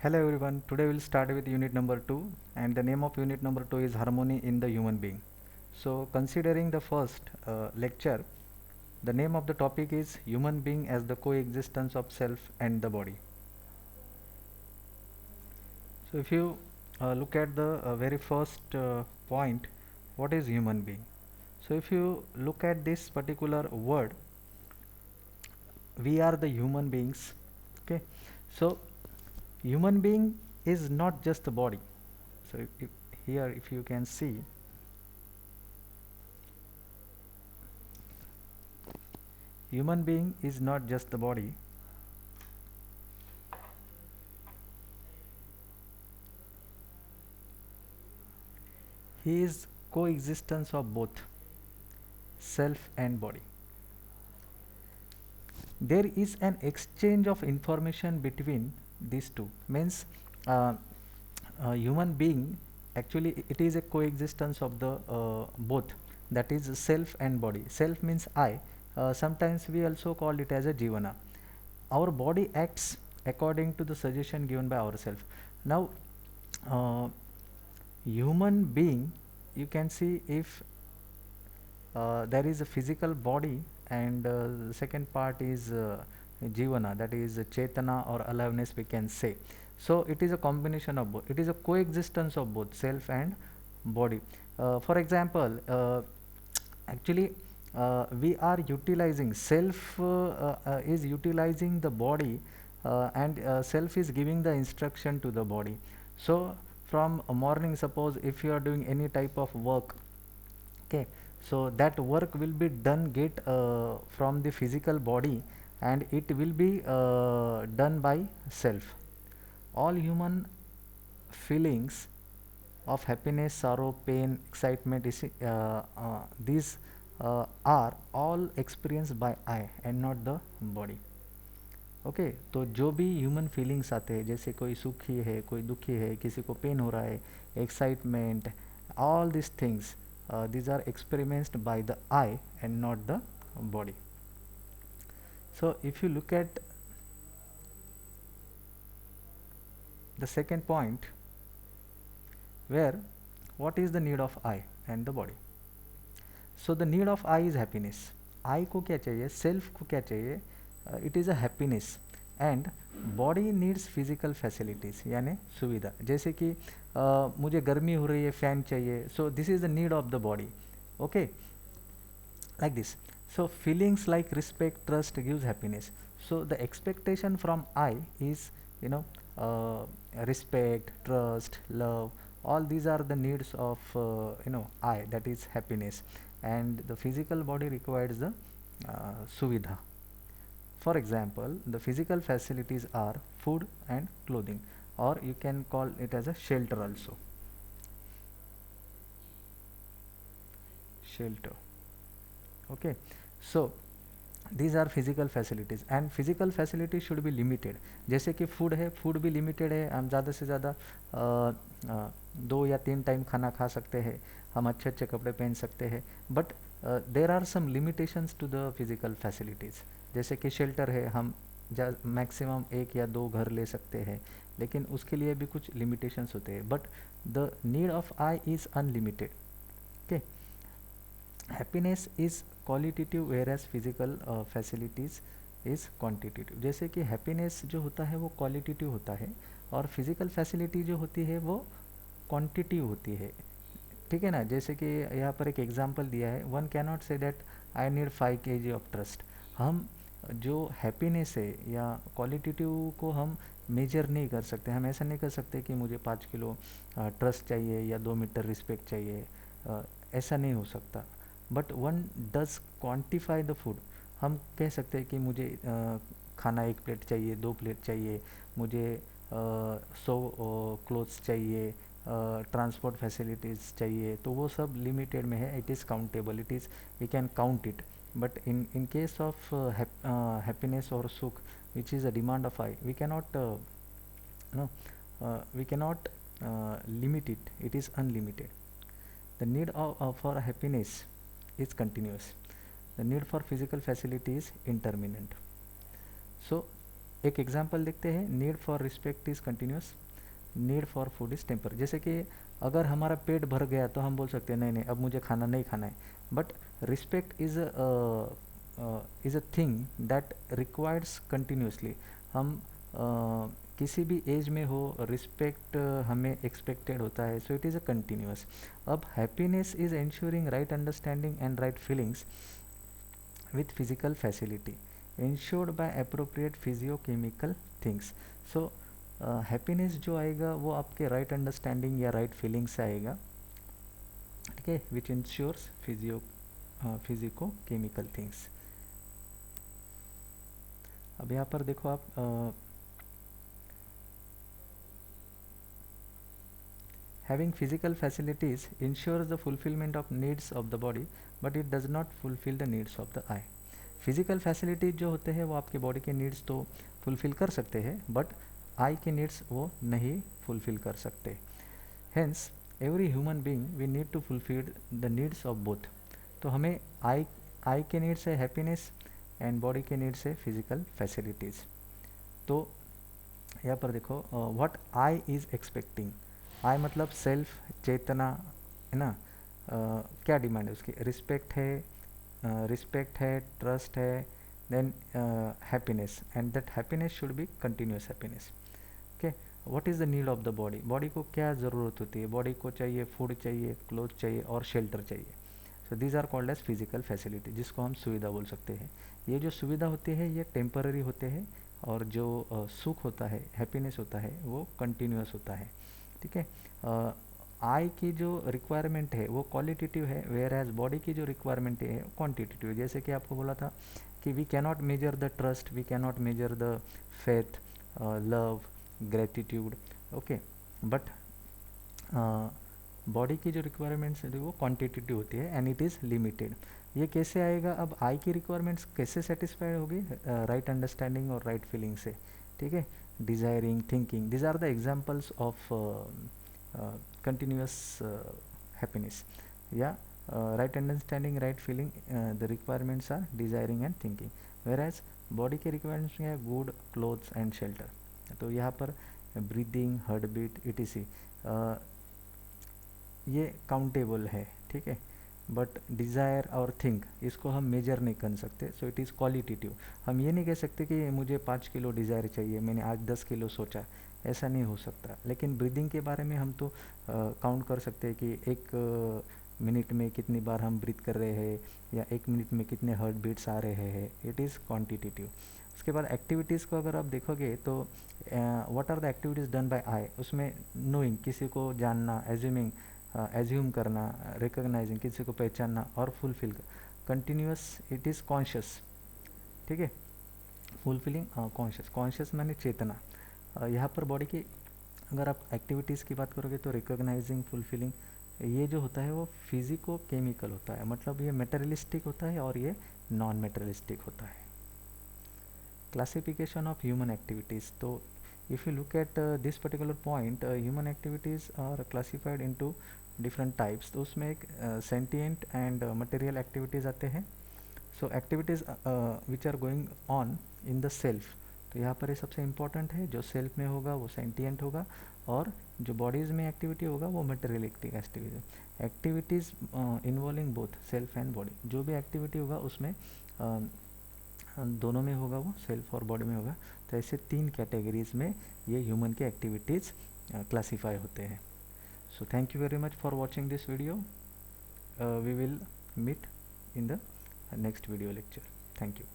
Hello everyone, today we'll start with unit number 2 and the name of unit number 2 is harmony in the human being. So considering the first lecture, the name of the topic is human being as the coexistence of self and the body. So if you look at the very first point, what is human being? So if you look at this particular word, we are the human beings. Okay, so human being is not just the body. So here if you can see, human being is not just the body. He is coexistence of both self and body. There is an exchange of information between these two. Means human being, actually it is a coexistence of the both, that is self and body. Self means I. Sometimes we also call it as a jivana. Our body acts according to the suggestion given by ourselves. Now uh, human being, you can see, if there is a physical body and the second part is jivana, that is chetana or aliveness we can say. So it is a combination of both, it is a coexistence of both self and body. For example, actually we are utilizing self, is utilizing the body, and self is giving the instruction to the body. So from a morning, suppose if you are doing any type of work, okay, so that work will be done, get from the physical body, and it will be done by self. All human feelings of happiness, sorrow, pain, excitement, these are all experienced by I and not the body. Okay तो जो भी human feelings आते हैं, जैसे कोई सुखी है, कोई दुखी है, किसी को पेन हो रहा है, excitement, all these things, these are experienced by the eye and not the body. So if you look at the second point, where what is the need of eye and the body? So the need of eye is happiness. I को क्या चाहिए, self को क्या चाहिए, it is a happiness. And body needs physical facilities, यानी सुविधा, जैसे कि मुझे गर्मी हो रही है, फ़ैन चाहिए, so this is the need of the body. Okay, like this. So feelings like respect, trust gives happiness. So the expectation from I is, you know, respect, trust, love, all these are the needs of I, that is happiness. And the physical body requires the suvidha. For example, the physical facilities are food and clothing, or you can call it as a shelter also. Shelter. Okay, so these are physical facilities, and physical facilities should be limited. जैसे कि food है, food भी limited है, हम ज़्यादा से ज़्यादा 2 या 3 टाइम खाना खा सकते हैं, हम अच्छे अच्छे कपड़े पहन सकते हैं, but there are some limitations to the physical facilities. जैसे कि शेल्टर है, हम मैक्सिमम 1 या 2 घर ले सकते हैं, लेकिन उसके लिए भी कुछ लिमिटेशंस होते हैं, but the need of I is unlimited. Okay, happiness is qualitative whereas physical facilities is quantitative. जैसे कि हैप्पीनेस जो होता है वो क्वालिटेटिव होता है, और फिजिकल फैसिलिटी जो होती है वो क्वांटिटिव होती है. ठीक है ना, जैसे कि यहाँ पर एक एग्जांपल दिया है, one can not say that I need 5 kg of trust. हम जो हैप्पीनेस है या क्वालिटेटिव को हम मेजर नहीं कर सकते. हम ऐसा नहीं कर सकते कि मुझे 5 किलो ट्रस्ट चाहिए या 2 मीटर रिस्पेक्ट चाहिए, ऐसा नहीं हो सकता. But one does quantify the food. हम कह सकते हैं कि मुझे खाना 1 प्लेट चाहिए, 2 प्लेट चाहिए, मुझे 100 क्लोथ्स चाहिए, ट्रांसपोर्ट फैसिलिटीज़ चाहिए, तो वो सब लिमिटेड में है. It is countable, it is, we can count it. But in case of happiness or sukh, which is a demand of I, no we cannot limit it, it is unlimited. The need for happiness is continuous. The need for physical facility is intermittent. So एक example देखते हैं, need for respect is continuous, need for food is temper. जैसे कि अगर हमारा पेट भर गया तो हम बोल सकते हैं नहीं नहीं अब मुझे खाना नहीं खाना है, but respect is a thing that requires continuously. हम किसी भी एज में हो रिस्पेक्ट हमें एक्सपेक्टेड होता है, so it is a continuous. अब happiness is ensuring right understanding and right feelings with physical facility ensured by appropriate physiochemical things। so happiness जो आएगा वो आपके right understanding या right feeling से आएगा, ठीक है, which ensures physico-chemical things। अब यहाँ पर देखो आप having physical facilities ensures the fulfillment of needs of the body but it does not fulfill the needs of the eye। Physical facilities जो होते हैं वो आपके बॉडी के नीड्स तो फुलफ़िल कर सकते हैं, बट आई के नीड्स वो नहीं फुलफ़िल कर सकते। Hence every human being we need to fulfil the needs of both. तो हमें आई के नीड्स है हैप्पीनेस एंड बॉडी के नीड्स है फिजिकल फैसिलिटीज़। तो यहाँ पर देखो what I is expecting, I मतलब सेल्फ, चेतना, है ना। क्या डिमांड है उसकी, रिस्पेक्ट है, ट्रस्ट है, then happiness, and that happiness should be continuous happiness. Okay, what is the need of the body, body को क्या ज़रूरत होती है, बॉडी को चाहिए फूड चाहिए, क्लोथ चाहिए और शेल्टर चाहिए। So these are called as physical facility, जिसको हम सुविधा बोल सकते हैं। ये जो सुविधा होती है ये टेम्पररी होते हैं, और जो सुख होता है, हैप्पीनेस होता है, वो कंटिन्यूस होता है, ठीक है। आई की जो रिक्वायरमेंट है वो क्वालिटेटिव है, वेयर एज बॉडी की जो रिक्वायरमेंट है क्वांटिटेटिव है। जैसे कि आपको बोला था कि we cannot measure the trust, we cannot measure the faith, love, gratitude, okay, but body की जो रिक्वायरमेंट्स है वो क्वांटिटेटिव होती है एंड इट इज़ लिमिटेड। ये कैसे आएगा, अब आई की रिक्वायरमेंट्स कैसे सेटिस्फाइड होगी, राइट अंडरस्टैंडिंग और राइट फीलिंग से, ठीक है। Desiring, thinking, these are the examples of continuous happiness, yeah, right understanding, right feeling, the requirements are desiring and thinking, whereas body के requirements में है good clothes and shelter। तो यहाँ पर breathing, heartbeat, etc ये काउंटेबल है, ठीक है, बट डिज़ायर और थिंक इसको हम मेजर नहीं कर सकते, सो इट इज़ क्वालिटेटिव। हम ये नहीं कह सकते कि मुझे 5 किलो डिज़ायर चाहिए, मैंने आज 10 किलो सोचा, ऐसा नहीं हो सकता। लेकिन ब्रीदिंग के बारे में हम तो काउंट कर सकते हैं कि एक मिनट में कितनी बार हम ब्रीथ कर रहे हैं, या एक मिनट में कितने हार्ट बीट्स आ रहे हैं, इट इज़ क्वान्टिटेटिव। उसके बाद एक्टिविटीज़ को अगर आप देखोगे तो what are the activities done by I, उसमें नोइंग किसी को जानना, एज्यूमिंग एज्यूम करना, रिकॉग्नाइजिंग किसी को पहचानना, और fulfil continuous, it is conscious, ठीक है, फुलफिलिंग कॉन्शियस, कॉन्शियस माने चेतना। यहाँ पर बॉडी की अगर आप एक्टिविटीज़ की बात करोगे तो रिकॉग्नाइजिंग, फुलफिलिंग, ये जो होता है वो फिजिको केमिकल होता है, मतलब ये मेटेरियलिस्टिक होता है और ये नॉन मेटेरियलिस्टिक होता है। क्लासिफिकेशन ऑफ ह्यूमन एक्टिविटीज़, तो if you look at this particular point, human activities are classified into different types। तो उसमें एक sentient and material activities आते हैं। so activities which are going on in the self, तो यहाँ पर ये सबसे इम्पॉर्टेंट है, जो सेल्फ में होगा वो सेंटिएंट होगा, और जो बॉडीज़ में एक्टिविटी होगा वो materialistic activity. Activities involving both self and body, जो भी एक्टिविटी होगा उसमें दोनों में होगा, वो सेल्फ और बॉडी में होगा। तो ऐसे 3 कैटेगरीज में ये ह्यूमन के एक्टिविटीज़ क्लासीफाई होते हैं। So thank you very much for watching this video, we will meet in the next video lecture. Thank you.